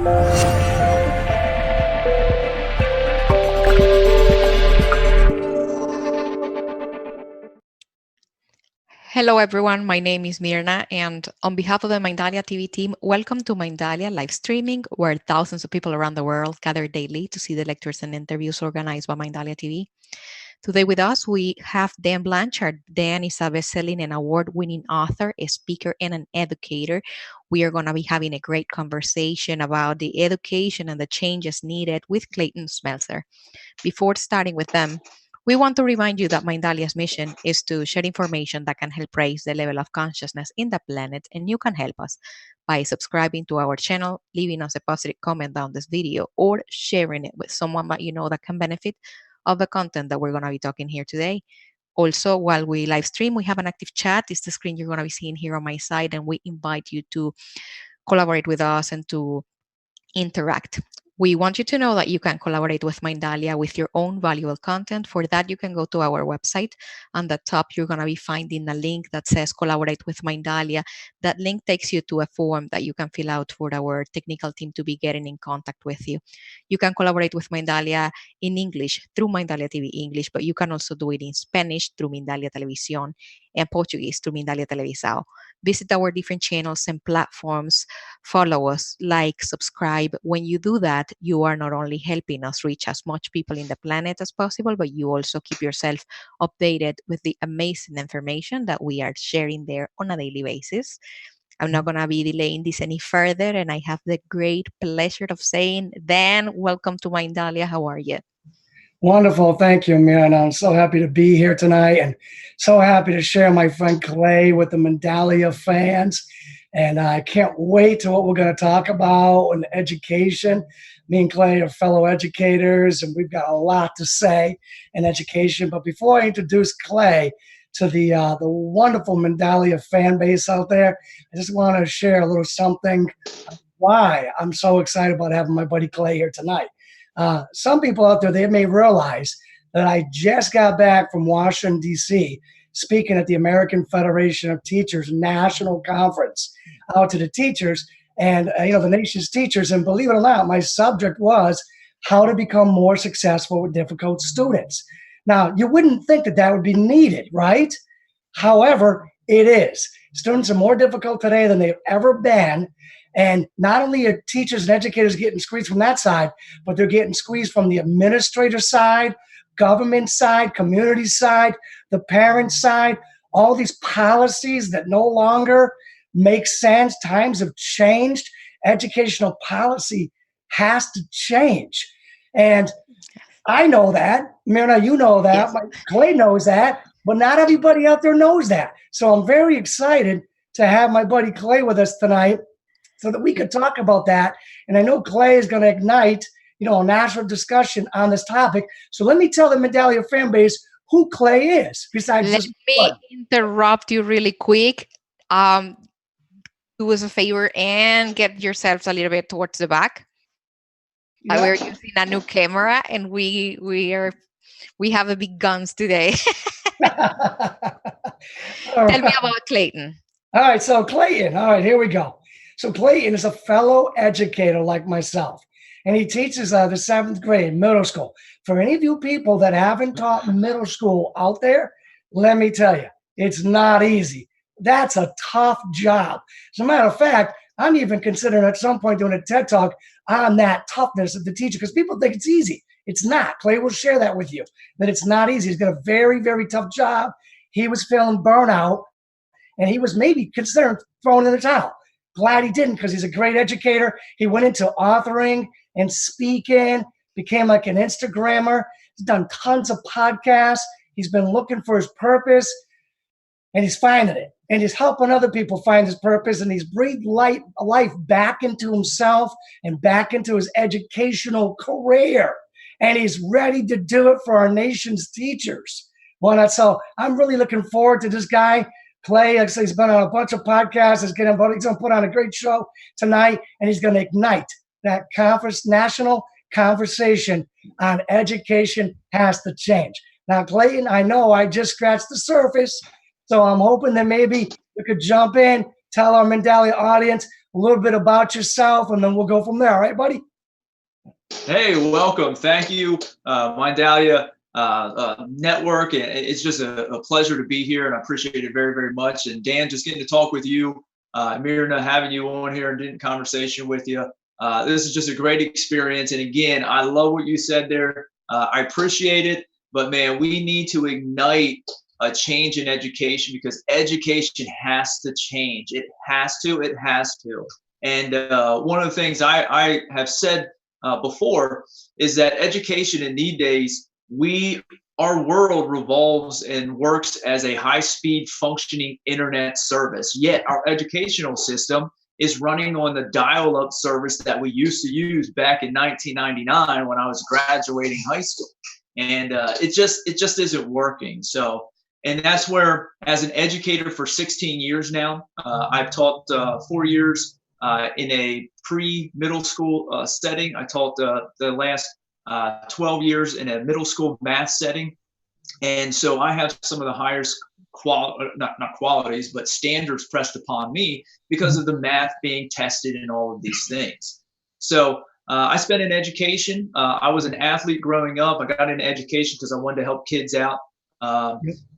Hello, everyone. My name is Mirna, and on behalf of the Mindalia TV team, welcome to Mindalia live streaming, where thousands of people around the world gather daily to see the lectures and interviews organized by Mindalia TV. Today with us, we have Dan Blanchard. Dan is a best-selling and award-winning author, a speaker, and an educator. We are going to be having a great conversation about the education and the changes needed with Clayton Smeltzer. Before starting with them, we want to remind you that Mindalia's mission is to share information that can help raise the level of consciousness in the planet, and you can help us by subscribing to our channel, leaving us a positive comment down this video, or sharing it with someone that you know that can benefit of the content that we're going to be talking here today. Also, while we live stream, we have an active chat. It's the screen you're going to be seeing here on my side, and we invite you to collaborate with us and to interact. We want you to know that you can collaborate with Mindalia with your own valuable content. For that, you can go to our website. On the top, you're going to be finding a link that says Collaborate with Mindalia. That link takes you to a form that you can fill out for our technical team to be getting in contact with you. You can collaborate with Mindalia in English through Mindalia TV English, but you can also do it in Spanish through Mindalia Televisión and Portuguese through Mindalia Televisão. Visit our different channels and platforms. Follow us, like, subscribe. When you do that, you are not only helping us reach as much people in the planet as possible, but you also keep yourself updated with the amazing information that we are sharing there on a daily basis. I'm not going to be delaying this any further, and I have the great pleasure of saying, Dan, welcome to Mindalia. How are you? Wonderful. Thank you, Mirna. I'm so happy to be here tonight and so happy to share my friend Clay with the Mindalia fans. And I can't wait to what we're going to talk about in education. Me and Clay are fellow educators, and we've got a lot to say in education. But before I introduce Clay to the wonderful Mindalia fan base out there, I just want to share a little something why I'm so excited about having my buddy Clay here tonight. Some people out there, they may realize that I just got back from Washington, D.C., speaking at the American Federation of Teachers National Conference out to the teachers and, the nation's teachers. And believe it or not, my subject was how to become more successful with difficult students. Now, you wouldn't think that that would be needed, right? However, it is. Students are more difficult today than they've ever been. And not only are teachers and educators getting squeezed from that side, but they're getting squeezed from the administrator side, government side, community side, the parent side, all these policies that no longer make sense. Times have changed. Educational policy has to change. And I know that. Mirna, you know that. Yes. Clay knows that. But not everybody out there knows that. So I'm very excited to have my buddy Clay with us tonight, so that we could talk about that. And I know Clay is going to ignite, a national discussion on this topic. So let me tell the Mindalia fan base who Clay is. Besides, Let me interrupt you really quick. Do us a favor and get yourselves a little bit towards the back. Yeah. We're using a new camera, and we have a big guns today. Tell me about Clayton. All right, so Clayton. All right, here we go. So Clayton is a fellow educator like myself, and he teaches the 7th grade, middle school. For any of you people that haven't taught middle school out there, let me tell you, it's not easy. That's a tough job. As a matter of fact, I'm even considering at some point doing a TED Talk on that toughness of the teacher, because people think it's easy. It's not. Clay will share that with you, that it's not easy. He's got a very, very tough job. He was feeling burnout, and he was maybe considering throwing in the towel. Glad he didn't, because he's a great educator. He went into authoring and speaking, became like an Instagrammer. He's done tons of podcasts. He's been looking for his purpose, and he's finding it. And he's helping other people find his purpose, and he's breathed life back into himself and back into his educational career. And he's ready to do it for our nation's teachers. Well, so I'm really looking forward to this guy. Clay, like I say, he's been on a bunch of podcasts. He's going to put on a great show tonight, and he's going to ignite that national conversation on education has to change. Now, Clayton, I know I just scratched the surface, so I'm hoping that maybe you could jump in, tell our Mindalia audience a little bit about yourself, and then we'll go from there. All right, buddy? Hey, welcome. Thank you, Mindalia Network. And it's just a pleasure to be here, and I appreciate it very, very much. And Dan, just getting to talk with you, Mirna, having you on here and in conversation with you. This is just a great experience. And again, I love what you said there. I appreciate it. But man, we need to ignite a change in education, because education has to change. It has to. It has to. And one of the things I have said before is that education in these days, our world revolves and works as a high-speed functioning internet service. Yet our educational system is running on the dial-up service that we used to use back in 1999 when I was graduating high school, and it just isn't working. So, and that's where, as an educator for 16 years now, I've taught 4 years in a pre-middle school setting. I taught the last 12 years in a middle school math setting. And so I have some of the highest not qualities, but standards pressed upon me because of the math being tested and all of these things. So I spent in education. I was an athlete growing up. I got into education because I wanted to help kids out.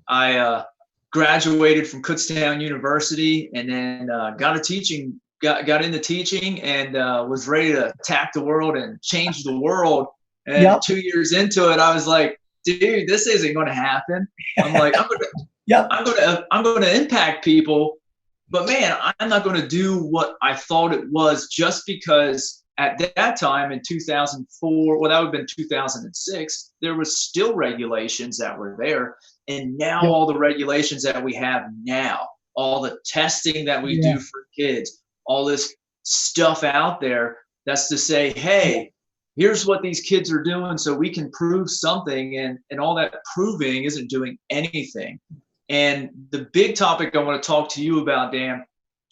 I graduated from Kutztown University, and then got into teaching, and was ready to attack the world and change the world. And 2 years into it, I was like, dude, this isn't going to happen. I'm like, I'm going to impact people, but man, I'm not going to do what I thought it was, just because at that time in 2004, well, that would have been 2006, there was still regulations that were there. And now all the regulations that we have now, all the testing that we do for kids, all this stuff out there, that's to say, hey, here's what these kids are doing so we can prove something, and all that proving isn't doing anything. And the big topic I want to talk to you about, Dan,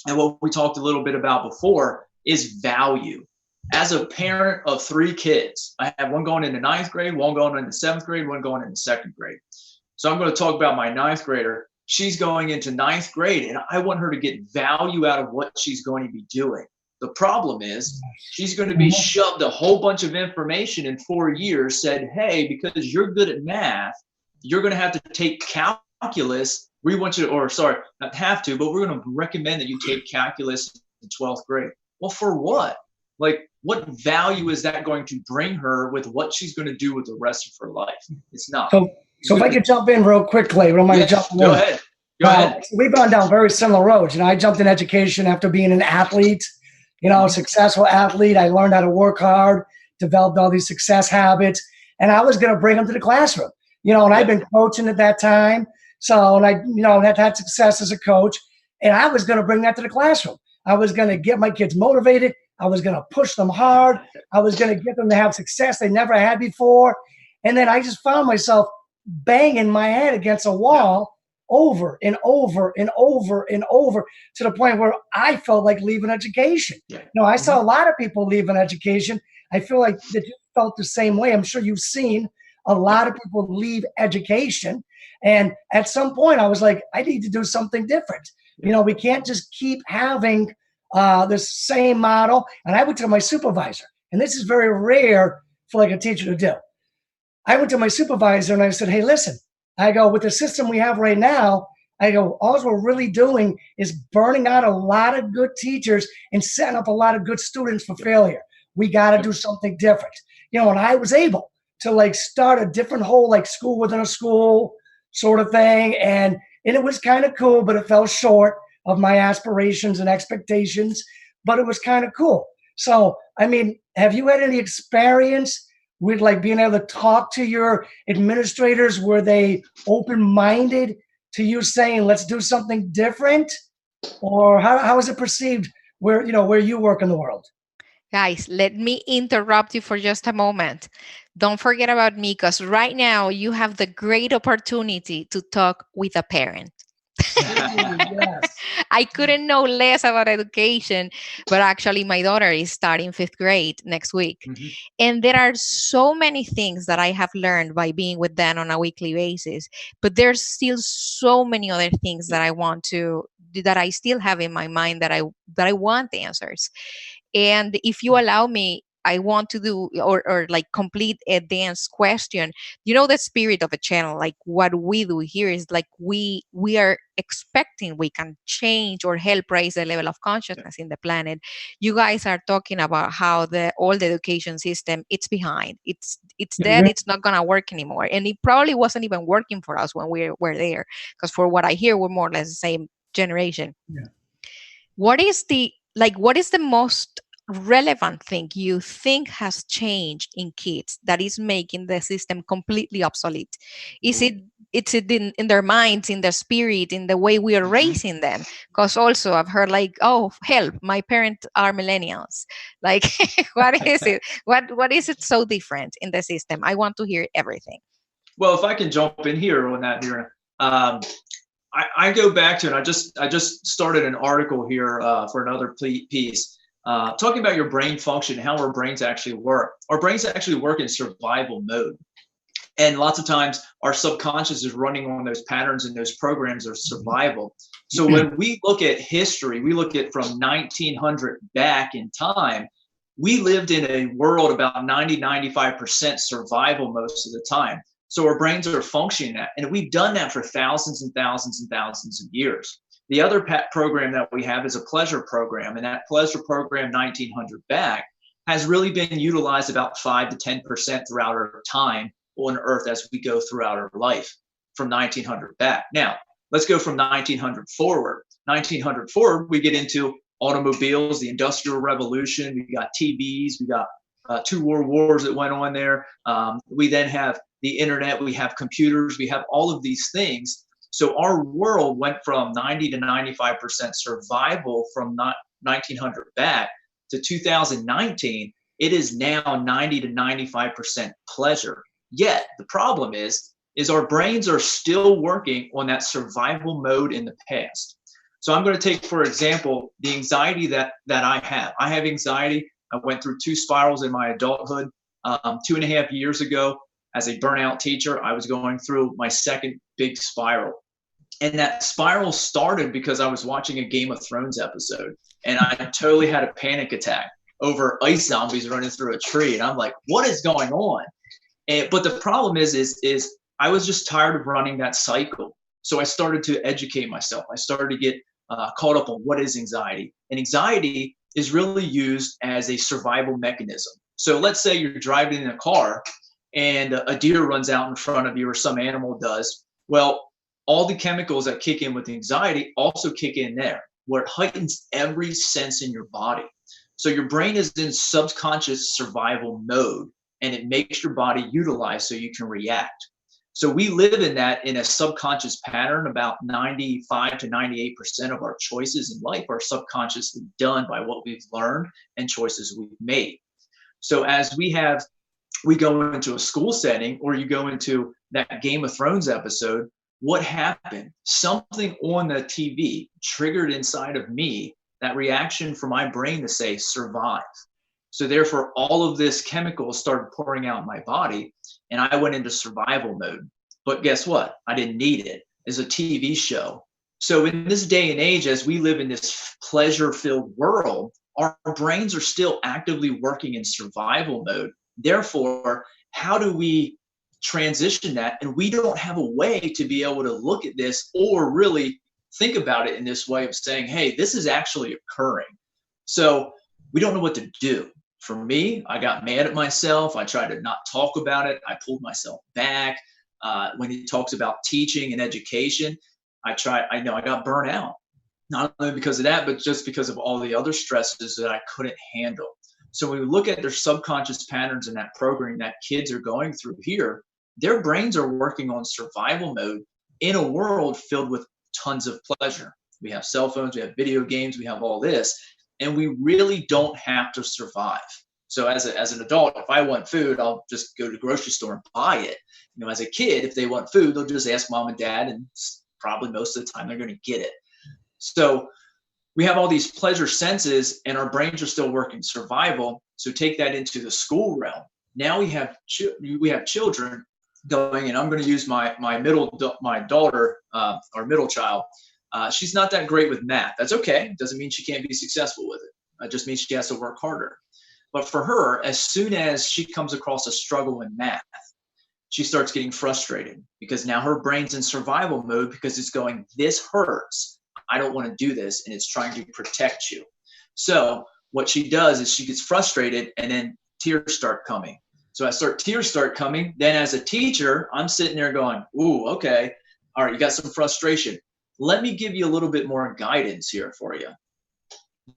and what we talked a little bit about before, is value. As a parent of 3 kids, I have one going into 9th grade, one going into 7th grade, one going into 2nd grade. So I'm going to talk about my 9th grader. She's going into 9th grade, and I want her to get value out of what she's going to be doing. The problem is she's going to be shoved a whole bunch of information in 4 years, said, hey, because you're good at math, you're going to have to take calculus. We want you to, or sorry, not have to, but we're going to recommend that you take calculus in 12th grade. Well, for what? Like, what value is that going to bring her with what she's going to do with the rest of her life? It's not. So if I could jump in real quickly, don't mind jumping in. Go ahead. Go ahead. We've gone down very similar roads. I jumped in education after being an athlete, successful athlete. I learned how to work hard, developed all these success habits, and I was going to bring them to the classroom. And I've been coaching at that time. So, and I, had success as a coach, and I was going to bring that to the classroom. I was going to get my kids motivated. I was going to push them hard. I was going to get them to have success they never had before. And then I just found myself banging my head against a wall over and over and over and over, to the point where I felt like leaving education. I saw a lot of people leaving education. I feel like that you felt the same way. I'm sure you've seen a lot of people leave education. And at some point I was like, I need to do something different. We can't just keep having this same model. And I went to my supervisor, and this is very rare for like a teacher to do. I went to my supervisor and I said, hey, listen, I go, with the system we have right now, I go, all we're really doing is burning out a lot of good teachers and setting up a lot of good students for failure. We got to do something different. And I was able to like start a different whole like school within a school sort of thing. And it was kind of cool, but it fell short of my aspirations and expectations, but it was kind of cool. So, I mean, have you had any experience with like being able to talk to your administrators? Were they open-minded to you saying, let's do something different? Or how is it perceived where you work in the world? Guys, let me interrupt you for just a moment. Don't forget about me, because right now you have the great opportunity to talk with a parent. Yes. I couldn't know less about education, but actually, my daughter is starting fifth grade next week. Mhm. And there are so many things that I have learned by being with them on a weekly basis, but there's still so many other things that I want to, that I still have in my mind that I want the answers. And if you allow me, I want to do or like complete a dance question. The spirit of a channel, like what we do here is like we are expecting we can change or help raise the level of consciousness in the planet. You guys are talking about how the old education system, it's behind, it's dead, Mhm. it's not gonna work anymore, and it probably wasn't even working for us when we were there, because for what I hear, we're more or less the same generation. Yeah. What is the most relevant thing you think has changed in kids that is making the system completely obsolete? Is it it's it in their minds, in their spirit, in the way we are Mhm. raising them? Because also I've heard like, oh, help, my parents are millennials. Like, what is it? What is it so different in the system? I want to hear everything. Well, if I can jump in here on that here, um, I go back to, and I just started an article here for another piece talking about your brain function, how our brains actually work. Our brains actually work in survival mode. And lots of times our subconscious is running on those patterns and those programs of survival. So when we look at history, we look at from 1900 back in time, we lived in a world about 90-95% survival most of the time. So our brains are functioning that, and we've done that for thousands and thousands and thousands of years. The other program that we have is a pleasure program, and that pleasure program 1900 back has really been utilized about 5 to 10% throughout our time on earth as we go throughout our life from 1900 back. Now, let's go from 1900 forward. 1900 forward, we get into automobiles, the Industrial Revolution, we got TVs, we got two world wars that went on there. We then have the internet, we have computers, we have all of these things. So our world went from 90 to 95% survival from 1900 back to 2019. It is now 90 to 95% pleasure. Yet the problem is our brains are still working on that survival mode in the past. So I'm going to take, for example, the anxiety that I have. I have anxiety. I went through 2 spirals in my adulthood. 2.5 years ago, as a burnout teacher, I was going through my second big spiral. And that spiral started because I was watching a Game of Thrones episode, and I totally had a panic attack over ice zombies running through a tree. And I'm like, what is going on? But the problem is I was just tired of running that cycle. So I started to educate myself. I started to get caught up on what is anxiety. And anxiety is really used as a survival mechanism. So let's say you're driving in a car and a deer runs out in front of you, or some animal does. Well, all the chemicals that kick in with anxiety also kick in there, where it heightens every sense in your body. So your brain is in subconscious survival mode, and it makes your body utilize so you can react. So we live in that, in a subconscious pattern. About 95 to 98% of our choices in life are subconsciously done by what we've learned and choices we've made. So as we go into a school setting, or you go into that Game of Thrones episode, what happened? Something on the TV triggered inside of me that reaction for my brain to say survive. So therefore, all of this chemical started pouring out in my body, and I went into survival mode. But guess what? I didn't need it. It's a TV show. So in this day and age, as we live in this pleasure-filled world, our brains are still actively working in survival mode. Therefore, how do we transition that? And we don't have a way to be able to look at this or really think about it in this way of saying, hey, this is actually occurring. So we don't know what to do. For me, I got mad at myself. I tried to not talk about it. I pulled myself back. When he talks about teaching and education, I know I got burnt out. Not only because of that, but just because of all the other stresses that I couldn't handle. So when we look at their subconscious patterns in that program that kids are going through here, their brains are working on survival mode in a world filled with tons of pleasure. We have cell phones, we have video games, we have all this, and we really don't have to survive. So as an adult, if I want food, I'll just go to the grocery store and buy it. As a kid, if they want food, they'll just ask mom and dad and probably most of the time they're going to get it. So we have all these pleasure senses and our brains are still working survival. So take that into the school realm. Now we have children going, and I'm going to use my daughter, our middle child. She's not that great with math. That's okay. Doesn't mean she can't be successful with it. It just means she has to work harder. But for her, as soon as she comes across a struggle in math, she starts getting frustrated because now her brain's in survival mode because it's going, this hurts. I don't want to do this. And it's trying to protect you. So what she does is she gets frustrated and then tears start coming. So tears start coming. Then as a teacher, I'm sitting there going, ooh, okay. All right, you got some frustration. Let me give you a little bit more guidance here for you.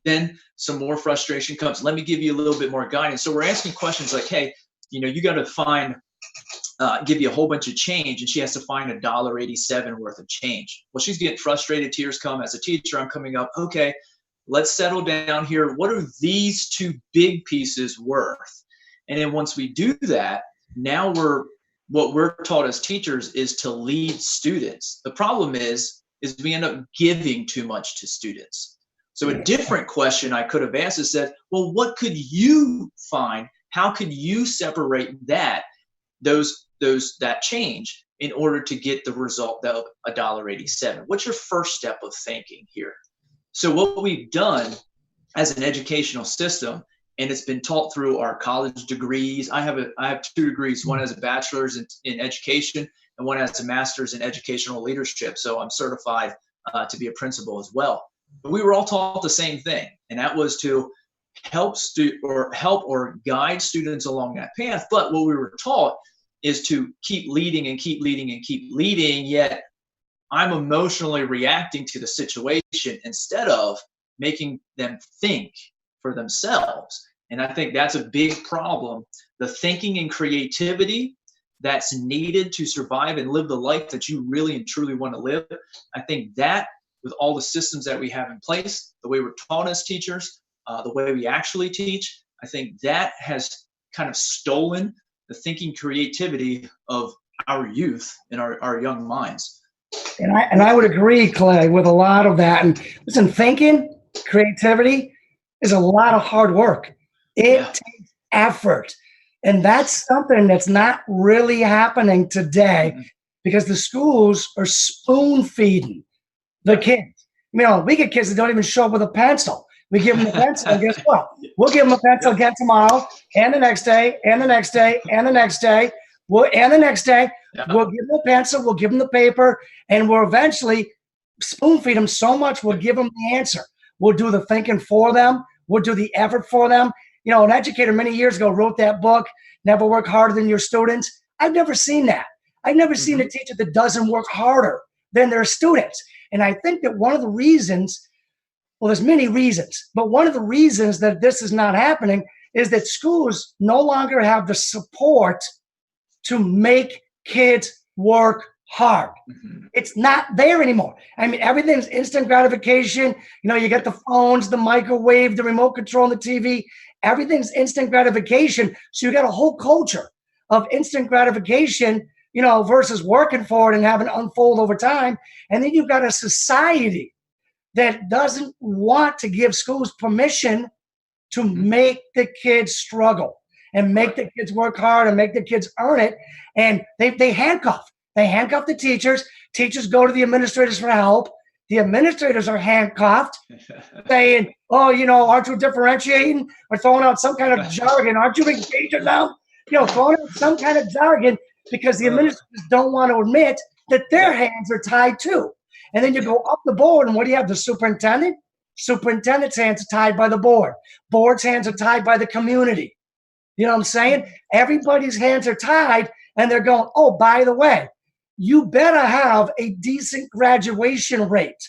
Then some more frustration comes. Let me give you a little bit more guidance. So we're asking questions like, hey, you got to give you a whole bunch of change, and she has to find $1.87 worth of change. Well, she's getting frustrated. Tears come. As a teacher, I'm coming up. Okay, let's settle down here. What are these two big pieces worth? And then once we do that, now what we're taught as teachers is to lead students. The problem is we end up giving too much to students. So a different question I could have asked is said, well, what could you find? How could you separate that change in order to get the result of $1.87? What's your first step of thinking here? So what we've done as an educational system, and it's been taught through our college degrees. I have 2 degrees. One has a bachelor's in education and one has a master's in educational leadership. So I'm certified to be a principal as well. But we were all taught the same thing, and that was to help or guide students along that path. But what we were taught is to keep leading and keep leading and keep leading, yet I'm emotionally reacting to the situation instead of making them think for themselves. And I think that's a big problem. The thinking and creativity that's needed to survive and live the life that you really and truly want to live, I think that with all the systems that we have in place, the way we're taught as teachers, the way we actually teach, I think that has kind of stolen the thinking creativity of our youth and our young minds. And I would agree, Clay, with a lot of that. And listen, thinking, creativity is a lot of hard work. It takes effort. And that's something that's not really happening today because the schools are spoon feeding the kids. We get kids that don't even show up with a pencil. We give them a pencil, and guess what? We'll give them a pencil again tomorrow, and the next day, and the next day, and the next day. And the next day, we'll give them a pencil, we'll give them the paper, and we'll eventually spoon feed them so much, we'll give them the answer. We'll do the thinking for them. We'll do the effort for them. An educator many years ago wrote that book, Never Work Harder Than Your Students. I've never seen that. I've never seen a teacher that doesn't work harder than their students. And I think that one of the reasons, well, there's many reasons, but one of the reasons that this is not happening is that schools no longer have the support to make kids work hard. It's not there anymore. Everything's instant gratification. You get the phones, the microwave, the remote control, and the TV. Everything's instant gratification. So you got a whole culture of instant gratification, versus working for it and having it unfold over time. And then you've got a society that doesn't want to give schools permission to make the kids struggle and make the kids work hard and make the kids earn it. And they handcuff. They handcuff the teachers. Teachers go to the administrators for help. The administrators are handcuffed, saying, aren't you differentiating or throwing out some kind of jargon? Aren't you engaging now? Throwing out some kind of jargon because the administrators don't want to admit that their hands are tied too. And then you go up the board, and what do you have? The superintendent? Superintendent's hands are tied by the board. Board's hands are tied by the community. You know what I'm saying? Everybody's hands are tied, and they're going, oh, by the way, you better have a decent graduation rate.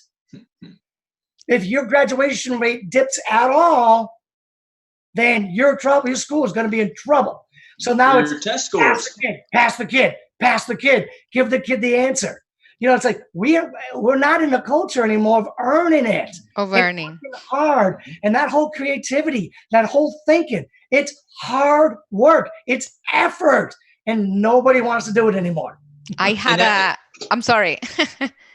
If your graduation rate dips at all, then your school is going to be in trouble. So now it's test scores. Pass the kid, give the kid the answer. It's like we're not in the culture anymore of earning it. Of earning. It's hard. And that whole creativity, that whole thinking, it's hard work. It's effort. And nobody wants to do it anymore. I had I'm sorry.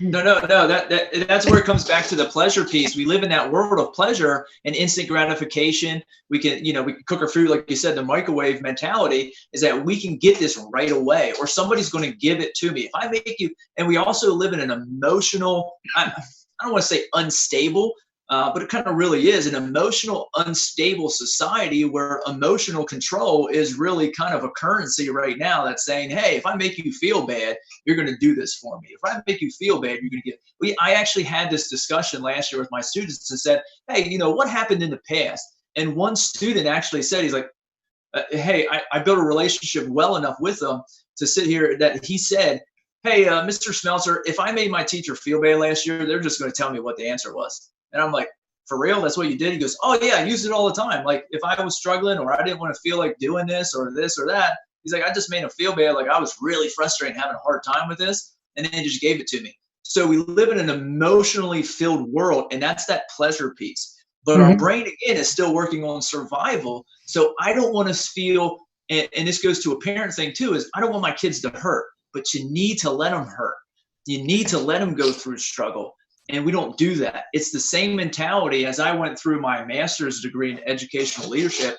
No. That's where it comes back to the pleasure piece. We live in that world of pleasure and instant gratification. We can cook our food, like you said, the microwave mentality is that we can get this right away, or somebody's going to give it to me. If I make you, and we also live in an emotional, I don't want to say unstable, but it kind of really is an emotional, unstable society where emotional control is really kind of a currency right now that's saying, hey, if I make you feel bad, you're going to do this for me. If I make you feel bad, you're going to get. I actually had this discussion last year with my students and said, hey, what happened in the past? And one student actually said, he's like, hey, I built a relationship well enough with them to sit here that he said, hey, Mr. Smeltzer, if I made my teacher feel bad last year, they're just going to tell me what the answer was. And I'm like, for real? That's what you did? He goes, oh yeah, I use it all the time. Like if I was struggling or I didn't want to feel like doing this or that, he's like, I just made him feel bad. Like I was really frustrated, having a hard time with this. And then he just gave it to me. So we live in an emotionally filled world, and that's that pleasure piece. But our brain, again, is still working on survival. So I don't want to feel, and this goes to a parent thing too, is I don't want my kids to hurt, but you need to let them hurt. You need to let them go through struggle. And we don't do that. It's the same mentality as I went through my master's degree in educational leadership.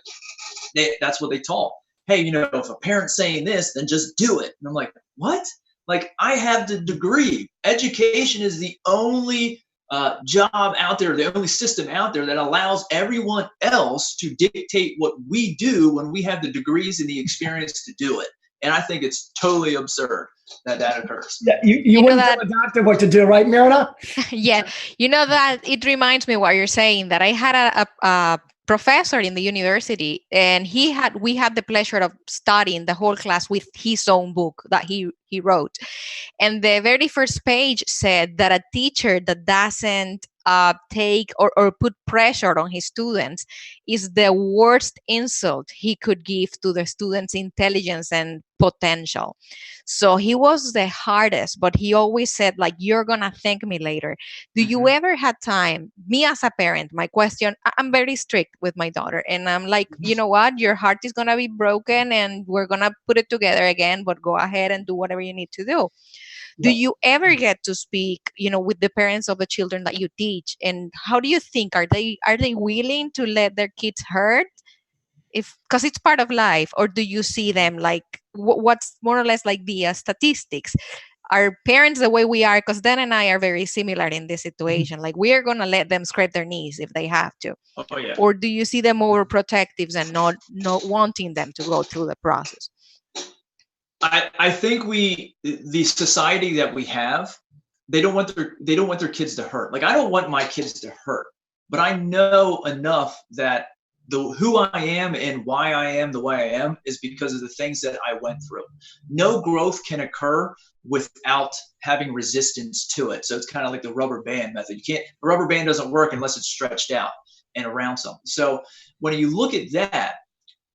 That's what they taught. Hey, if a parent's saying this, then just do it. And I'm like, what? Like I have the degree. Education is the only job out there, the only system out there that allows everyone else to dictate what we do when we have the degrees and the experience to do it. And I think it's totally absurd that occurs. Yeah, you wouldn't tell a doctor what to do, right, Mirna? Yeah, that it reminds me what you're saying, that I had a professor in the university, and we had the pleasure of studying the whole class with his own book that he wrote. And the very first page said that a teacher that doesn't take or put pressure on his students is the worst insult he could give to the students' intelligence and potential. So he was the hardest, but he always said, like, you're gonna thank me later. Do you ever had time? Me as a parent, my question, I'm very strict with my daughter, and I'm like, you know what, your heart is gonna be broken and we're gonna put it together again, but go ahead and do whatever you need to do. Do you ever get to speak, with the parents of the children that you teach? And how do you think, are they willing to let their kids hurt? Because it's part of life, or do you see them like what's more or less like the statistics? Are parents the way we are? Because Dan and I are very similar in this situation. Like we are gonna let them scrape their knees if they have to. Oh yeah. Or do you see them overprotectives and not wanting them to go through the process? I think the society that we have, they don't want their kids to hurt. Like I don't want my kids to hurt, but I know enough that who I am and why I am the way I am is because of the things that I went through. No growth can occur without having resistance to it. So it's kind of like the rubber band method. The rubber band doesn't work unless it's stretched out and around something. So when you look at that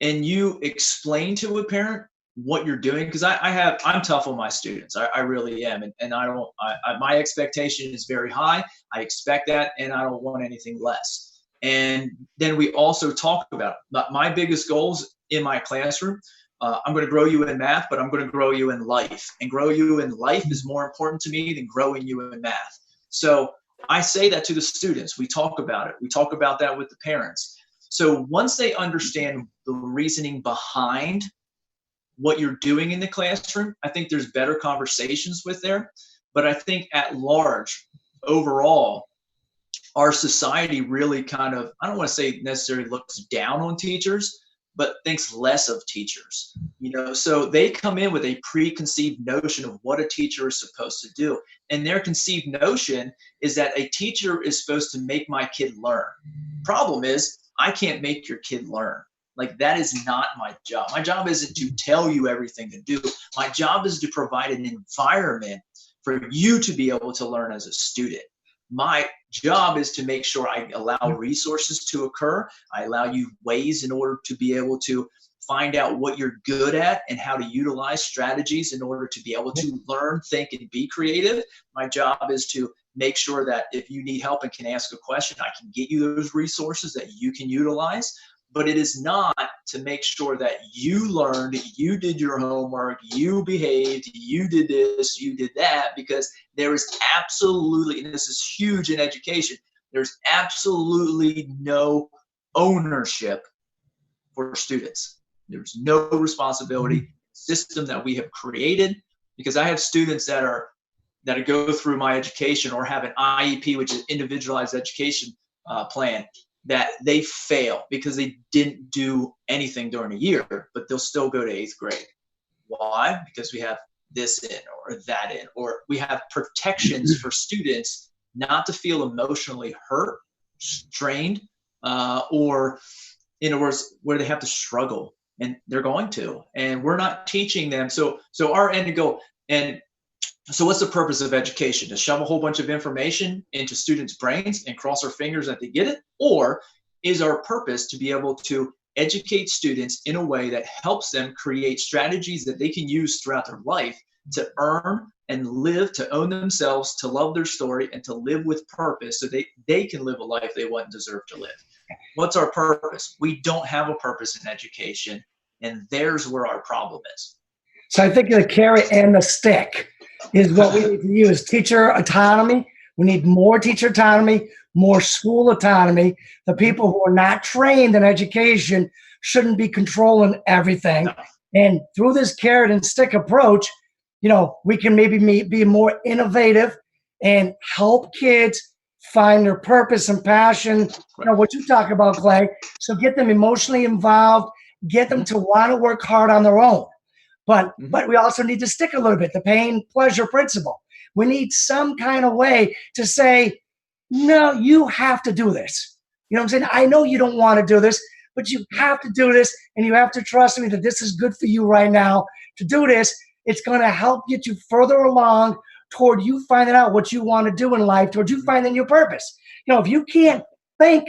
and you explain to a parent what you're doing, because I'm tough on my students. I really am. And my expectation is very high. I expect that, and I don't want anything less. And then we also talk about my biggest goals in my classroom. I'm going to grow you in math, but I'm going to grow you in life. And grow you in life is more important to me than growing you in math. So I say that to the students. We talk about it. We talk about that with the parents. So once they understand the reasoning behind what you're doing in the classroom, I think there's better conversations with there. But I think at large, overall, our society really kind of, I don't want to say necessarily looks down on teachers, but thinks less of teachers. So they come in with a preconceived notion of what a teacher is supposed to do. And their conceived notion is that a teacher is supposed to make my kid learn. Problem is, I can't make your kid learn. Like that is not my job. My job isn't to tell you everything to do. My job is to provide an environment for you to be able to learn as a student. My job is to make sure I allow resources to occur. I allow you ways in order to be able to find out what you're good at and how to utilize strategies in order to be able to learn, think, and be creative. My job is to make sure that if you need help and can ask a question, I can get you those resources that you can utilize. but it is not to make sure that you learned, you did your homework, you behaved, you did this, you did that, because there is absolutely, and this is huge in education, there's absolutely no ownership for students. There's no responsibility system that we have created, because I have students that go through my education or have an IEP, which is individualized education plan, that they fail because they didn't do anything during a year, but they'll still go to 8th grade. Why? Because we have this in or that in, or we have protections for students not to feel emotionally hurt, strained, or in other words, where they have to struggle, and they're going to, and we're not teaching them. So our end goal, and so what's the purpose of education? To shove a whole bunch of information into students' brains and cross our fingers that they get it? Or is our purpose to be able to educate students in a way that helps them create strategies that they can use throughout their life to earn and live, to own themselves, to love their story, and to live with purpose so they can live a life they want and deserve to live? What's our purpose? We don't have a purpose in education, and there's where our problem is. So I think the carrot and the stick is what we need to use. Teacher autonomy. We need more teacher autonomy, more school autonomy. The people who are not trained in education shouldn't be controlling everything. No. And through this carrot and stick approach, we can maybe be more innovative and help kids find their purpose and passion. What you talk about, Clay. So get them emotionally involved, get them to want to work hard on their own. But we also need to stick a little bit, the pain-pleasure principle. We need some kind of way to say, no, you have to do this. You know what I'm saying? I know you don't want to do this, but you have to do this, and you have to trust me that this is good for you right now to do this. It's going to help get you further along toward you finding out what you want to do in life, toward you finding your purpose. If you can't think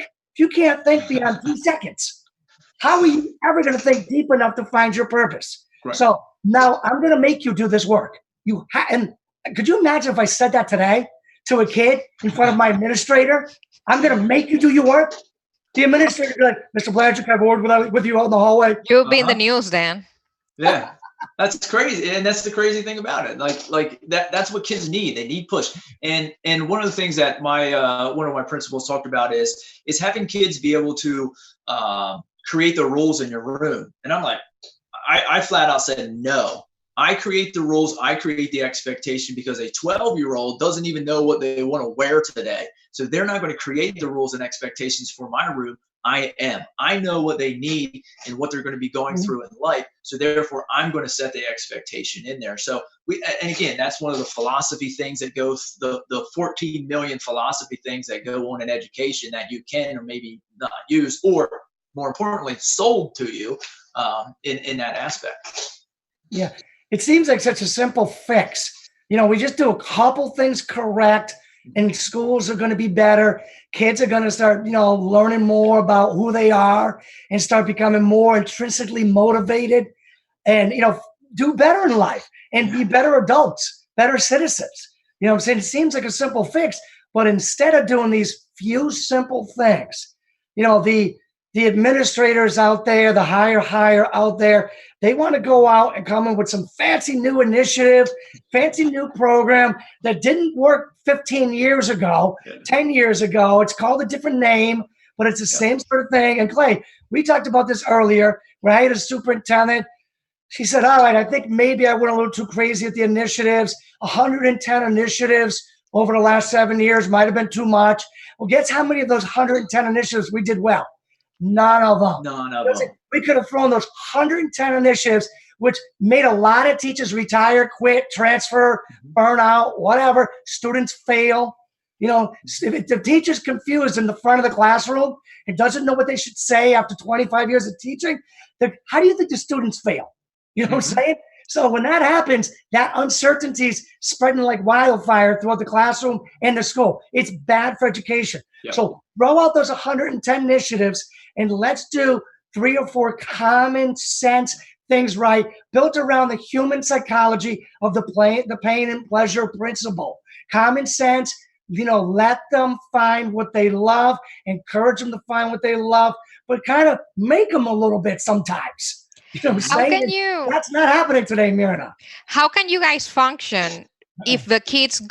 beyond 2 seconds, how are you ever going to think deep enough to find your purpose? Right. So now I'm going to make you do this work. And could you imagine if I said that today to a kid in front of my administrator? I'm going to make you do your work. The administrator would be like, Mr. Blanchard, can I have a word with you out in the hallway? You'll be in the news, Dan. Yeah. That's crazy. And that's the crazy thing about it. Like that's what kids need. They need push. And one of the things that one of my principals talked about is having kids be able to create the rules in your room. And I'm like, I flat out said, no, I create the rules. I create the expectation, because a 12-year-old doesn't even know what they want to wear today. So they're not going to create the rules and expectations for my room. I am. I know what they need and what they're going to be going through in life. So therefore, I'm going to set the expectation in there. So and again, that's one of the philosophy things that go, the 14 million philosophy things that go on in education that you can or maybe not use, or more importantly, sold to you in that aspect. Yeah. It seems like such a simple fix. We just do a couple things correct, and schools are going to be better. Kids are going to start, learning more about who they are and start becoming more intrinsically motivated and, do better in life and be better adults, better citizens. You know what I'm saying? It seems like a simple fix, but instead of doing these few simple things, the administrators out there, the higher out there, they want to go out and come in with some fancy new initiative, fancy new program that didn't work 15 years ago, 10 years ago. It's called a different name, but it's the same sort of thing. And Clay, we talked about this earlier, where I had a superintendent. She said, all right, I think maybe I went a little too crazy at the initiatives. 110 initiatives over the last 7 years might have been too much. Well, guess how many of those 110 initiatives we did well? None of them. None of them. We could have thrown those 110 initiatives, which made a lot of teachers retire, quit, transfer, burn out, whatever. Students fail. If the teacher's confused in the front of the classroom and doesn't know what they should say after 25 years of teaching, how do you think the students fail? You know what I'm saying? So when that happens, that uncertainty's spreading like wildfire throughout the classroom and the school. It's bad for education. Yep. So throw out those 110 initiatives and let's do 3 or 4 common sense things right, built around the human psychology of the pain and pleasure principle. Common sense, let them find what they love, encourage them to find what they love, but kind of make them a little bit sometimes. You know what I'm How saying? can you That's not happening today, Mirna. how can you guys function if the kids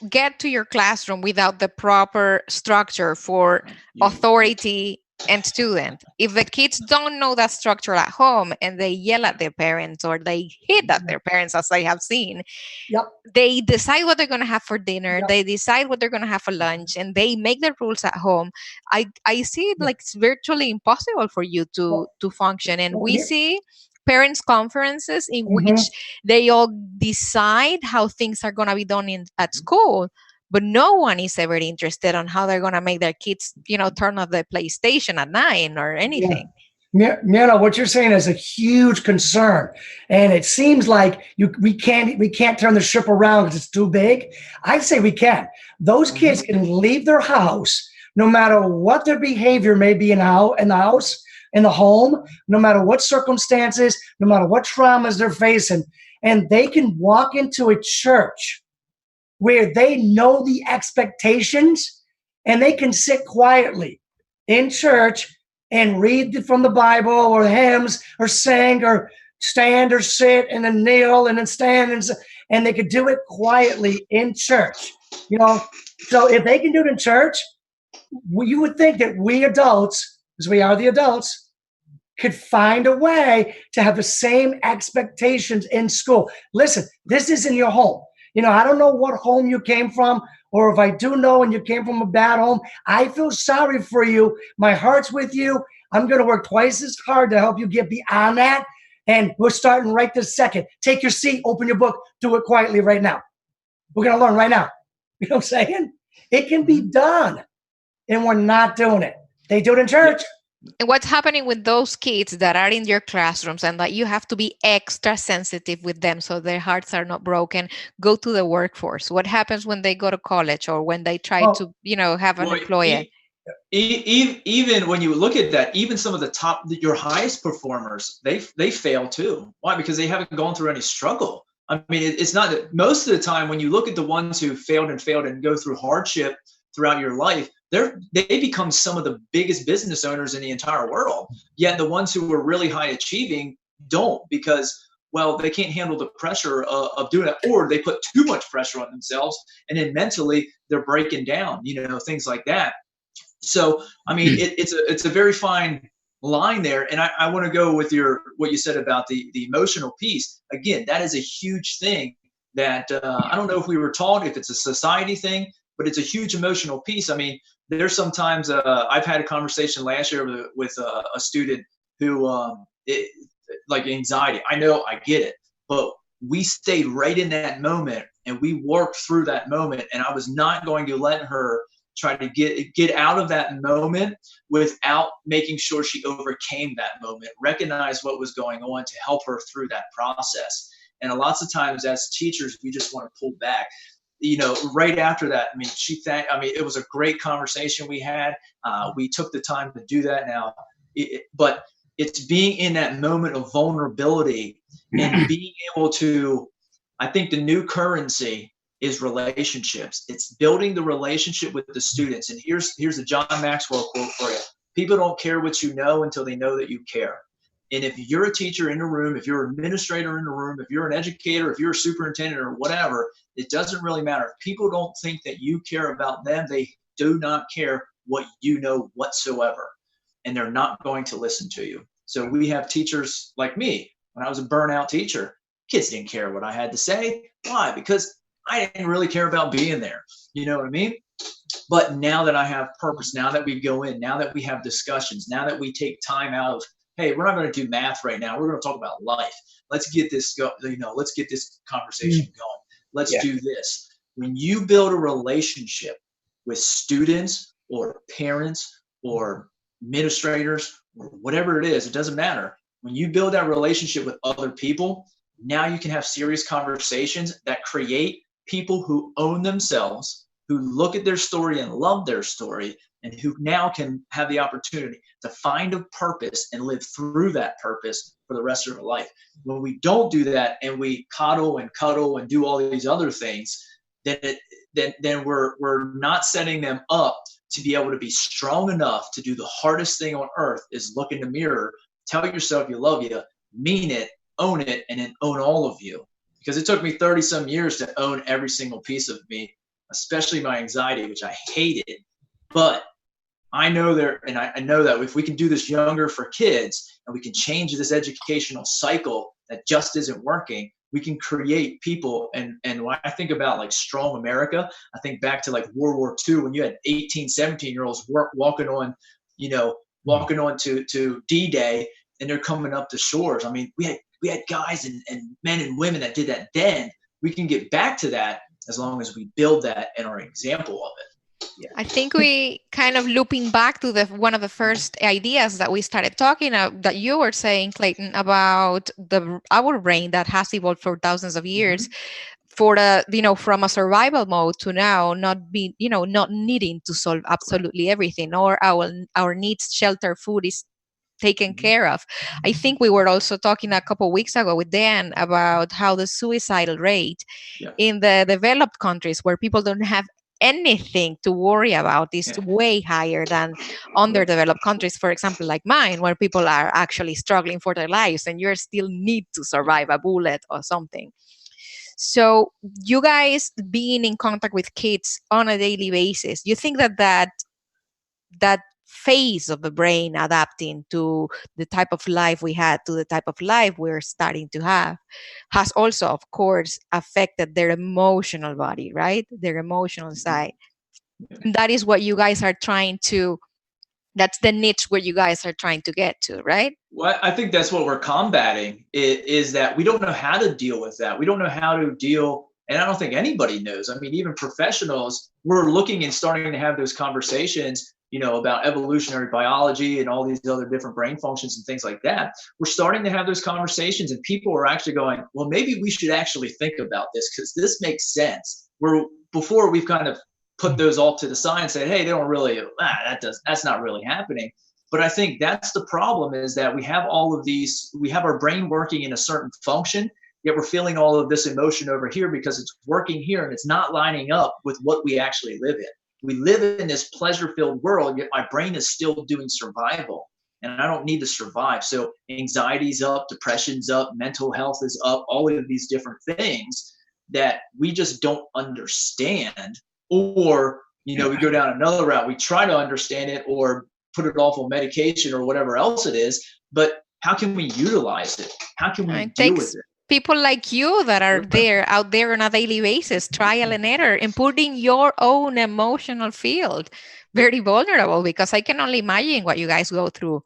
get to your classroom without the proper structure for authority and student? If the kids don't know that structure at home and they yell at their parents or they hit at their parents, as I have seen, Yep. they decide what they're going to have for dinner, Yep. they decide what they're going to have for lunch, and they make the rules at home. I see it Yeah. like it's virtually impossible for you to function. And we Here. see parents conferences in Mhm. which they all decide how things are going to be done at school, but no one is ever interested on how they're going to make their kids turn off the PlayStation at 9 or anything. Mirna, what you're saying is a huge concern, and it seems like we can't turn the ship around because it's too big. I say we can. Those kids can leave their house, no matter what their behavior may be in the house, in the home, no matter what circumstances, no matter what traumas they're facing, and they can walk into a church where they know the expectations, and they can sit quietly in church and read from the Bible or hymns or sing or stand or sit and then kneel and then stand, and they could do it quietly in church. So if they can do it in church, you would think that we adults, because we are the adults, could find a way to have the same expectations in school. Listen, this is in your home. I don't know what home you came from, or if I do know and you came from a bad home, I feel sorry for you. My heart's with you. I'm going to work twice as hard to help you get beyond that. And we're starting right this second. Take your seat, open your book, do it quietly right now. We're going to learn right now. You know what I'm saying? It can be done, and we're not doing it. They do it in church. And what's happening with those kids that are in your classrooms and that you have to be extra sensitive with them so their hearts are not broken, go to the workforce? What happens when they go to college or when they try to, have an employer? Even when you look at that, even some of the top, your highest performers, they fail too. Why? Because they haven't gone through any struggle. I mean, it's not that most of the time when you look at the ones who failed and go through hardship throughout your life, they become some of the biggest business owners in the entire world. Yet the ones who were really high achieving don't, because, well, they can't handle the pressure of doing it, or they put too much pressure on themselves, and then mentally they're breaking down, things like that. So, I mean, it's a very fine line there. And I want to go with what you said about the emotional piece. Again, that is a huge thing that I don't know if we were taught, if it's a society thing, but it's a huge emotional piece. I mean, there's sometimes I've had a conversation last year with a student who like anxiety. I know, I get it, but we stayed right in that moment and we worked through that moment. And I was not going to let her try to get out of that moment without making sure she overcame that moment, recognize what was going on to help her through that process. And lots of times as teachers, we just want to pull back. Right after that, I mean, it was a great conversation we had. We took the time to do that now, but it's being in that moment of vulnerability and being able to, I think the new currency is relationships. It's building the relationship with the students. And here's a John Maxwell quote for you. People don't care what you know until they know that you care. And if you're a teacher in a room, if you're an administrator in a room, if you're an educator, if you're a superintendent or whatever, it doesn't really matter. If people don't think that you care about them, they do not care what you know whatsoever. And they're not going to listen to you. So we have teachers like me. When I was a burnout teacher, kids didn't care what I had to say. Why? Because I didn't really care about being there. You know what I mean? But now that I have purpose, now that we go in, now that we have discussions, now that we take time out of, hey, we're not going to do math right now. We're going to talk about life. Let's get this let's get this conversation going. Let's do this. When you build a relationship with students or parents or administrators or whatever it is, it doesn't matter. When you build that relationship with other people, now you can have serious conversations that create people who own themselves, who look at their story and love their story, and who now can have the opportunity to find a purpose and live through that purpose for the rest of their life. When we don't do that and we coddle and cuddle and do all these other things, then then we're not setting them up to be able to be strong enough to do the hardest thing on earth, is look in the mirror, tell yourself you love you, mean it, own it, and then own all of you. Because it took me 30 some years to own every single piece of me, especially my anxiety, which I hated. But I know I know that if we can do this younger for kids, and we can change this educational cycle that just isn't working, we can create people. And when I think about like strong America, I think back to like World War II, when you had 18, 17-year-olds walking on to D-Day, and they're coming up the shores. I mean, we had guys and men and women that did that then. We can get back to that as long as we build that and are an example of it. Yeah. I think we kind of looping back to one of the first ideas that we started talking about, that you were saying, Clayton, about our brain that has evolved for thousands of years, for from a survival mode to now not needing to solve absolutely everything, or our needs, shelter, food is taken care of. I think we were also talking a couple of weeks ago with Dan about how the suicidal rate in the developed countries, where people don't have anything to worry about, is way higher than underdeveloped countries, for example, like mine, where people are actually struggling for their lives and you still need to survive a bullet or something. So you guys being in contact with kids on a daily basis, you think that phase of the brain adapting to the type of life we had, to the type of life we're starting to have, has also, of course, affected their emotional body, right? Their emotional side. And that is what you guys are trying to, that's the niche where you guys are trying to get to, right? Well, I think that's what we're combating, is that we don't know how to deal with that. We don't know how to deal, and I don't think anybody knows. I mean, even professionals, we're looking and starting to have those conversations, about evolutionary biology and all these other different brain functions and things like that. We're starting to have those conversations, and people are actually going, well, maybe we should actually think about this, because this makes sense. Before we've kind of put those all to the side and said, hey, they don't really, that's not really happening. But I think that's the problem, is that we have all of these, we have our brain working in a certain function, yet we're feeling all of this emotion over here because it's working here and it's not lining up with what we actually live in. We live in this pleasure-filled world, yet my brain is still doing survival, and I don't need to survive. So anxiety's up, depression's up, mental health is up, all of these different things that we just don't understand. Or, we go down another route. We try to understand it or put it off on medication or whatever else it is. But how can we utilize it? How can we deal with it? People like you that are out there on a daily basis, trial and error, and putting your own emotional field very vulnerable, because I can only imagine what you guys go through.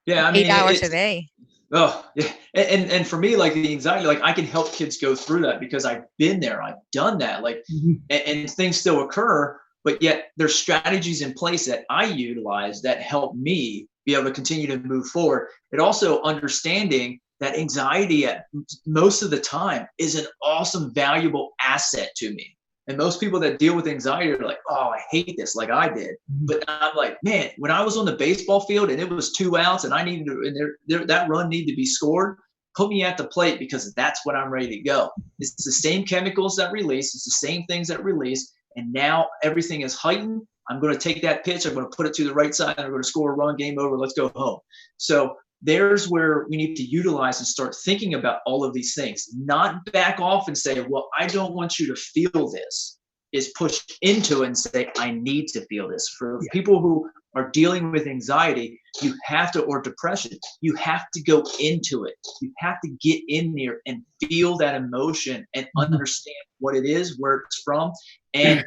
Yeah, I mean, 8 hours a day. Oh, yeah. And for me, like the anxiety, like I can help kids go through that because I've been there, I've done that, like, and things still occur, but yet there's strategies in place that I utilize that help me be able to continue to move forward. And also understanding that anxiety at most of the time is an awesome, valuable asset to me. And most people that deal with anxiety are like, oh, I hate this, like I did. But I'm like, man, when I was on the baseball field and it was 2 outs and I needed to, and that run needed to be scored, put me at the plate, because that's when I'm ready to go. It's the same chemicals that release. It's the same things that release. And now everything is heightened. I'm going to take that pitch. I'm going to put it to the right side. I'm going to score a run, game over. Let's go home. So there's where we need to utilize and start thinking about all of these things, not back off and say, well, I don't want you to feel this, is push into it and say, I need to feel this. For people who are dealing with anxiety, you have to, or depression, you have to go into it. You have to get in there and feel that emotion and understand what it is, where it's from, and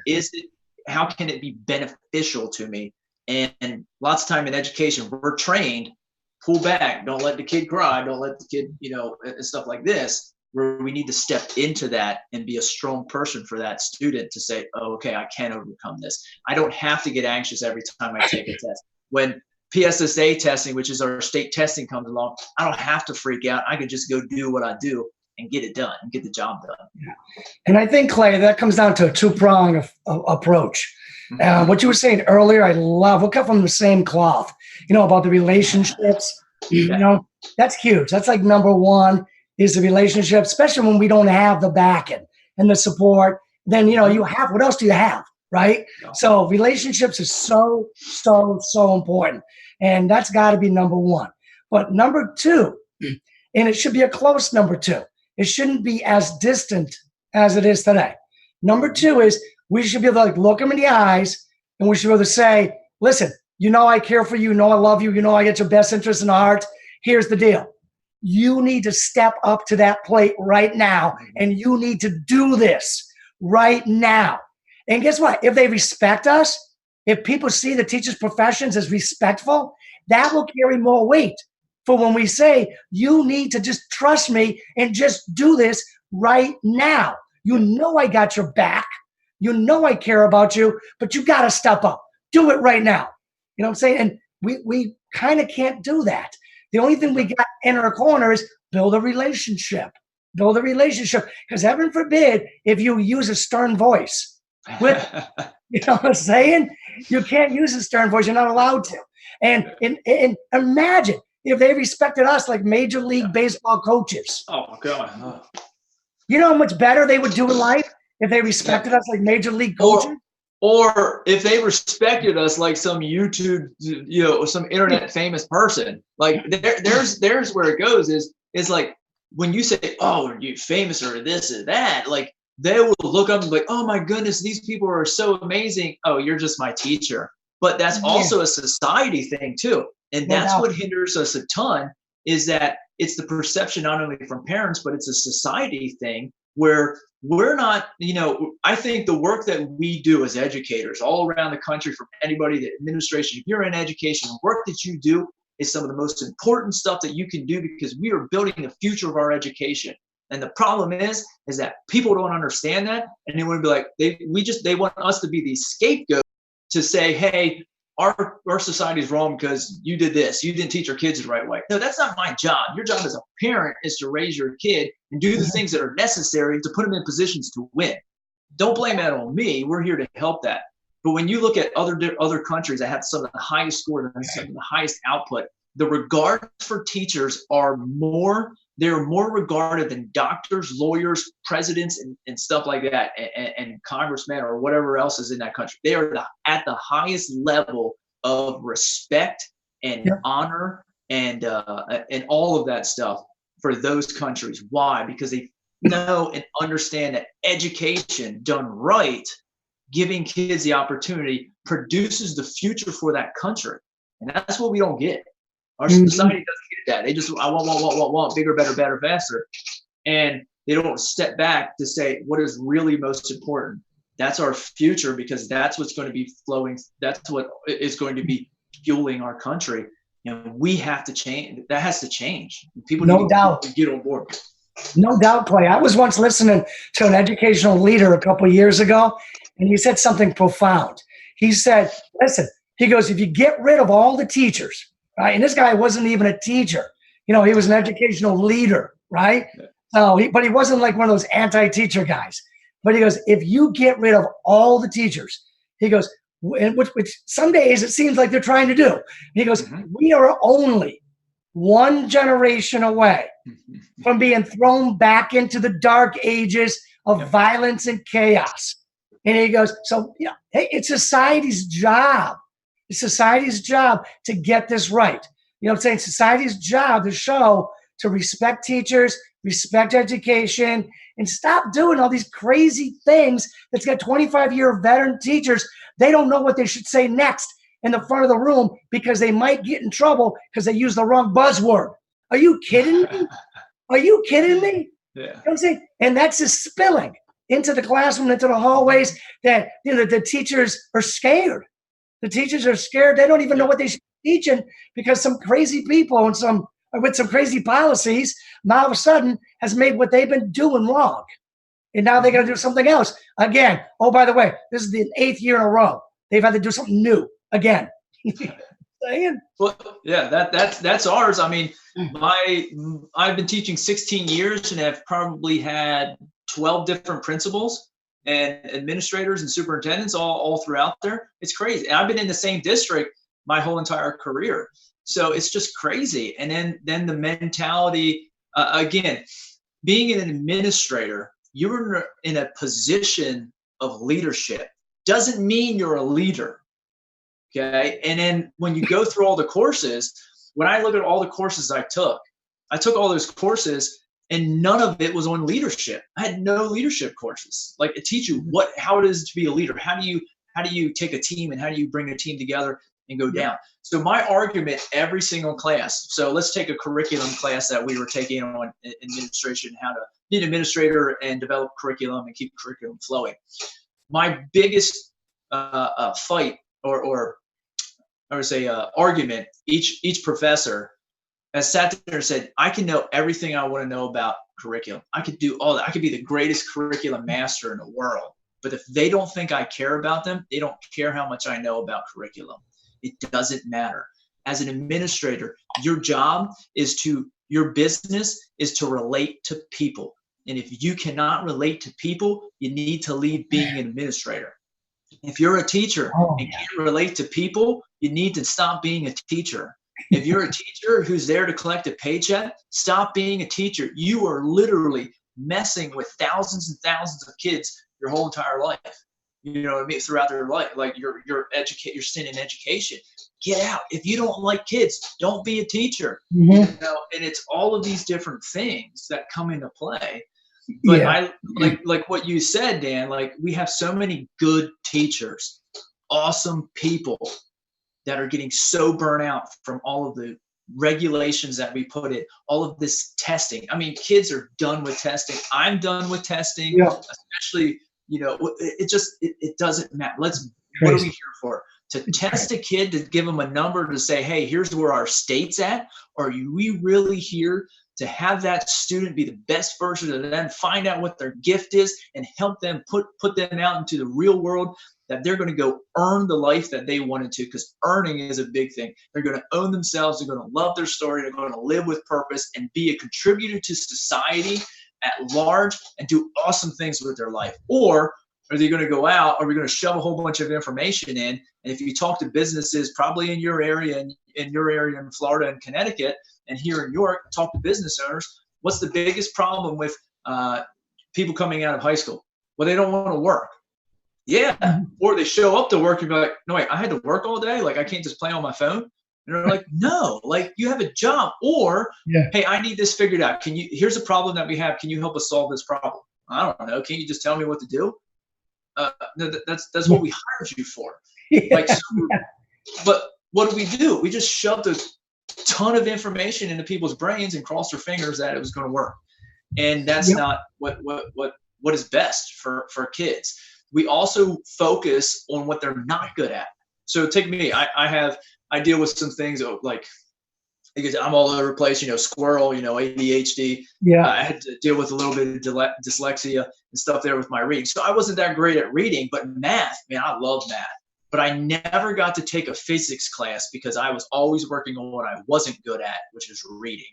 how can it be beneficial to me? And lots of time in education, we're trained, pull back, don't let the kid cry, don't let the kid, and stuff like this, where we need to step into that and be a strong person for that student to say, oh, okay, I can overcome this. I don't have to get anxious every time I take a test. When PSSA testing, which is our state testing, comes along, I don't have to freak out. I can just go do what I do and get it done and get the job done. Yeah. And I think, Clay, that comes down to a two-prong approach. What you were saying earlier, I love, we'll cut from the same cloth, about the relationships, that's huge. That's like number one, is the relationship, especially when we don't have the backing and the support then, you know, you have, what else do you have? Right? So relationships is so important. And that's got to be number one. But number two, and it should be a close number two, it shouldn't be as distant as it is today. Number two is we should be able to like look them in the eyes, and we should be able to say, listen, you know I care for you, you know I love you, you know I get your best interest in the heart. Here's the deal. You need to step up to that plate right now, and you need to do this right now. And guess what? If they respect us, if people see the teachers' professions as respectful, that will carry more weight for when we say, you need to just trust me and just do this right now. You know I got your back. You know I care about you, but you got to step up. Do it right now. You know what I'm saying? And we kind of can't do that. The only thing we got in our corner is build a relationship. Build a relationship. Because heaven forbid if you use a stern voice. With, you know what I'm saying? You can't use a stern voice. You're not allowed to. And imagine if they respected us like Major League Baseball coaches. Oh, God. You know how much better they would do in life if they respected us like Major League coaches? Or if they respected us like some YouTube, you know, some internet famous person. Like there's where it goes is like when you say, oh, are you famous or this or that, like they will look up and be like, oh my goodness, these people are so amazing. Oh, you're just my teacher. But that's also a society thing too. And that's what hinders us a ton, is that it's the perception not only from parents, but it's a society thing where we're not, you know, I think the work that we do as educators all around the country, from anybody, the administration, if you're in education, the work that you do is some of the most important stuff that you can do, because we are building the future of our education. And the problem is that people don't understand that. And they want to be like, they want us to be these scapegoats to say, hey, our society is wrong because you did this. You didn't teach your kids the right way. No, that's not my job. Your job as a parent is to raise your kid and do the things that are necessary to put them in positions to win. Don't blame that on me. We're here to help that. But when you look at other countries that have some of the highest scores and some of the highest output, the regards for teachers they're more regarded than doctors, lawyers, presidents, and stuff like that, and congressmen or whatever else is in that country. They are at the highest level of respect and honor and all of that stuff for those countries. Why? Because they know and understand that education done right, giving kids the opportunity, produces the future for that country. And that's what we don't get. Our society doesn't get that. They just, I want, bigger, better, better, faster. And they don't step back to say, what is really most important? That's our future, because that's what's going to be flowing. That's what is going to be fueling our country. And we have to change. That has to change. People need to get on board. No doubt, Clay. I was once listening to an educational leader a couple of years ago, and he said something profound. He said, listen, he goes, if you get rid of all the teachers, right? And this guy wasn't even a teacher. You know, he was an educational leader, right? But he wasn't like one of those anti-teacher guys. But he goes, if you get rid of all the teachers, he goes, which some days it seems like they're trying to do. He goes, we are only one generation away from being thrown back into the dark ages of violence and chaos. And he goes, so, you know, hey, it's society's job. It's society's job to get this right. You know what I'm saying? Society's job to respect teachers, respect education, and stop doing all these crazy things that's got 25-year veteran teachers. They don't know what they should say next in the front of the room because they might get in trouble because they use the wrong buzzword. Are you kidding me? Are you kidding me? Yeah. You know what I'm saying? And that's just spilling into the classroom, into the hallways, that, you know, the teachers are scared. The teachers are scared. They don't even know what they should be teaching because some crazy people and with some crazy policies, now all of a sudden has made what they've been doing wrong. And now they got to do something else. Again, oh, by the way, this is the 8th year in a row. They've had to do something new again. Well, yeah, that's ours. I mean, I've been teaching 16 years and have probably had 12 different principals and administrators and superintendents all throughout there. It's crazy. And I've been in the same district my whole entire career. So it's just crazy. And then the mentality, again, being an administrator you're in a position of leadership. Doesn't mean you're a leader. Okay. And then when you go through all the courses, when I look at all the courses I took all those courses and none of it was on leadership. I had no leadership courses. Like, it teach you how it is to be a leader. How do you take a team and how do you bring a team together and go down? So my argument every single class, so let's take a curriculum class that we were taking on administration, how to be an administrator and develop curriculum and keep curriculum flowing. My biggest fight or I would say argument, each professor has sat there and said, I can know everything I want to know about curriculum. I could do all that. I could be the greatest curriculum master in the world. But if they don't think I care about them, they don't care how much I know about curriculum. It doesn't matter. As an administrator, your business is to relate to people. And if you cannot relate to people, you need to leave being an administrator. If you're a teacher and can't relate to people, you need to stop being a teacher. If you're a teacher who's there to collect a paycheck, stop being a teacher. You are literally messing with thousands and thousands of kids your whole entire life. You know what I mean? Throughout their life, like you're staying in education. Get out. If you don't like kids, don't be a teacher. You know, and it's all of these different things that come into play. But I like what you said, Dan. Like, we have so many good teachers, awesome people that are getting so burnt out from all of the regulations that we put in, all of this testing. I mean, kids are done with testing. I'm done with testing, especially, you know, it doesn't matter. What are we here for? To test a kid, to give them a number to say, hey, here's where our state's at? Or are we really here to have that student be the best version of them, find out what their gift is, and help them put them out into the real world, that they're going to go earn the life that they wanted to, because earning is a big thing. They're going to own themselves. They're going to love their story. They're going to live with purpose and be a contributor to society at large and do awesome things with their life. Or are they going to go out? Are we going to shove a whole bunch of information in? And if you talk to businesses, probably in your area, in Florida and Connecticut, and here in York, talk to business owners, what's the biggest problem with people coming out of high school? Well, they don't want to work. Yeah. Or they show up to work and be like, no, wait, I had to work all day. Like, I can't just play on my phone. And they're like, no, like, you have a job. Or, hey, I need this figured out. Here's a problem that we have. Can you help us solve this problem? I don't know. Can you just tell me what to do? No, that's what we hired you for. But what do? We just shoved a ton of information into people's brains and crossed our fingers that it was going to work. And that's not what is best for kids. We also focus on what they're not good at. So take me, I deal with some things like, because I'm all over the place, you know, squirrel, you know, ADHD. I had to deal with a little bit of dyslexia and stuff there with my reading. So I wasn't that great at reading, but math, man, I love math. But I never got to take a physics class because I was always working on what I wasn't good at, which is reading.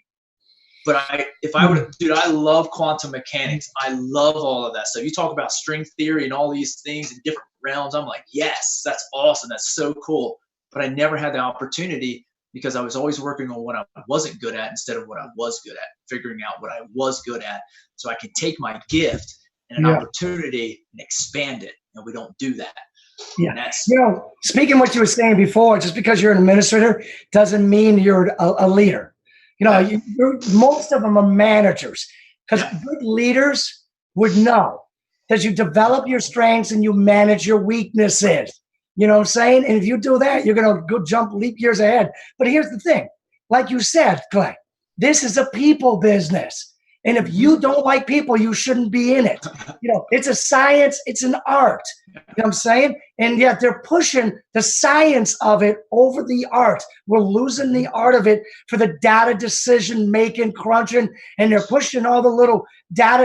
But I love quantum mechanics. I love all of that stuff. You talk about string theory and all these things in different realms. I'm like, yes, that's awesome. That's so cool. But I never had the opportunity because I was always working on what I wasn't good at instead of what I was good at, figuring out what I was good at so I could take my gift and an opportunity and expand it. And we don't do that. You know, speaking what you were saying before, just because you're an administrator doesn't mean you're a leader. You know, most of them are managers, because good leaders would know that you develop your strengths and you manage your weaknesses. You know what I'm saying? And if you do that, you're going to go jump leap years ahead. But here's the thing. Like you said, Clay, this is a people business. And if you don't like people, you shouldn't be in it. You know, it's a science, it's an art. You know what I'm saying? And yet they're pushing the science of it over the art. We're losing the art of it for the data decision making, crunching, and they're pushing all the little data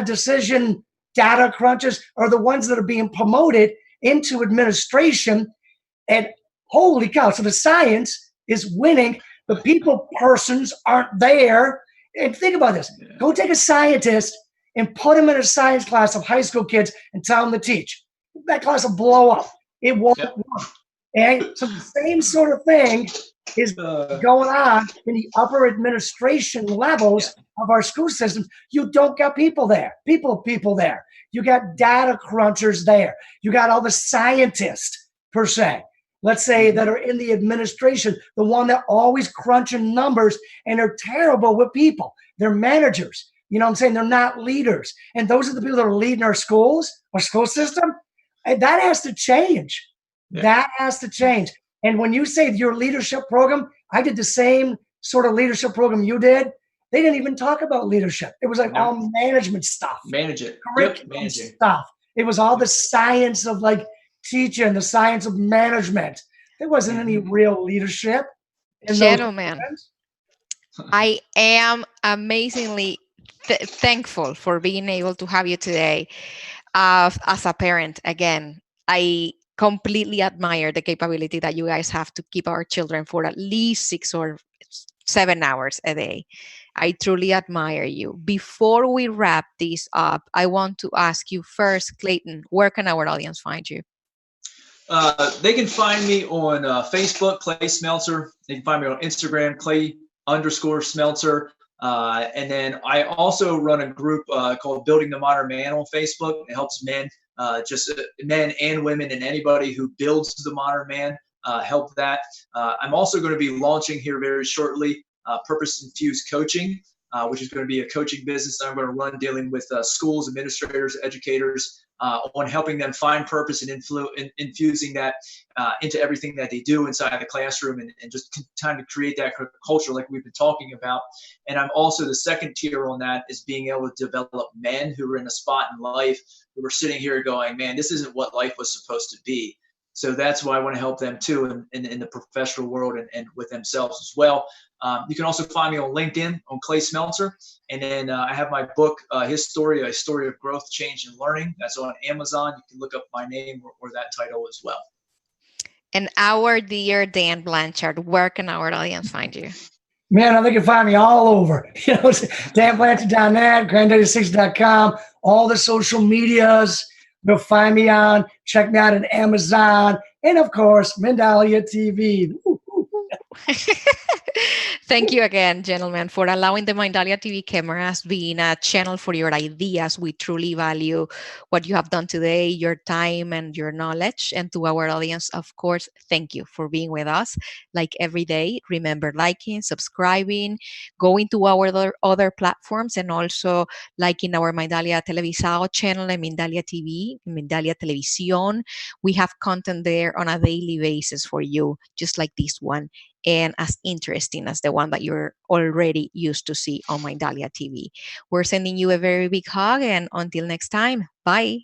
crunchers are the ones that are being promoted into administration. And holy cow, so the science is winning. The people persons aren't there. And think about this. Go take a scientist and put him in a science class of high school kids and tell them to teach. That class will blow up. It won't work. And so the same sort of thing is Uh, going on in the upper administration yeah. levels of our school systems. You don't got people there, people there. You got data crunchers there. You got all the scientists, per se, let's say, that are in the administration, the one that always crunching numbers, and they're terrible with people. They're managers. You know what I'm saying? They're not leaders. And those are the people that are leading our schools, our school system. And that has to change. Yeah. That has to change. And when you say your leadership program, I did the same sort of leadership program you did. They didn't even talk about leadership. It was like all management stuff, Manage it. curriculum Managing. stuff. It was all the science of like teaching, the science of management. There wasn't any real leadership in those Gentlemen, programs. I am amazingly thankful for being able to have you today. As a parent, again, I completely admire the capability that you guys have to keep our children for at least 6 or 7 hours a day. I truly admire you. Before we wrap this up, I want to ask you first, Clayton, where can our audience find you? They can find me on Facebook, Clay Smeltzer. They can find me on Instagram, Clay_Smeltzer. And then I also run a group called Building the Modern Man on Facebook. It helps men, men and women, and anybody who builds the modern man, help that. I'm also going to be launching here very shortly Purpose Infused Coaching, which is going to be a coaching business that I'm going to run dealing with schools, administrators, educators, on helping them find purpose and infusing that into everything that they do inside the classroom, and just trying to create that culture like we've been talking about. And I'm also, the second tier on that is being able to develop men who are in a spot in life who are sitting here going, man, this isn't what life was supposed to be. So that's why I want to help them too in the professional world and with themselves as well. You can also find me on LinkedIn on Clay Smeltzer. And then I have my book, his story, A Story of Growth, Change, and Learning. That's on Amazon. You can look up my name or that title as well. And our dear Dan Blanchard, where can our audience find you? Man, they can find me all over. DanBlanchard.net, granddaddy6.com, all the social medias. You'll find me on. Check me out on Amazon. And of course, Mindalia TV. Thank you again, gentlemen, for allowing the Mindalia TV cameras being a channel for your ideas. We truly value what you have done today, your time and your knowledge. And to our audience, of course, thank you for being with us. Like every day, remember liking, subscribing, going to our other platforms, and also liking our Mindalia Televisao channel and Mindalia TV, Mindalia Televisión. We have content there on a daily basis for you, just like this one, and as interesting as the one that you're already used to see on Mindalia TV. We're sending you a very big hug, and until next time, bye.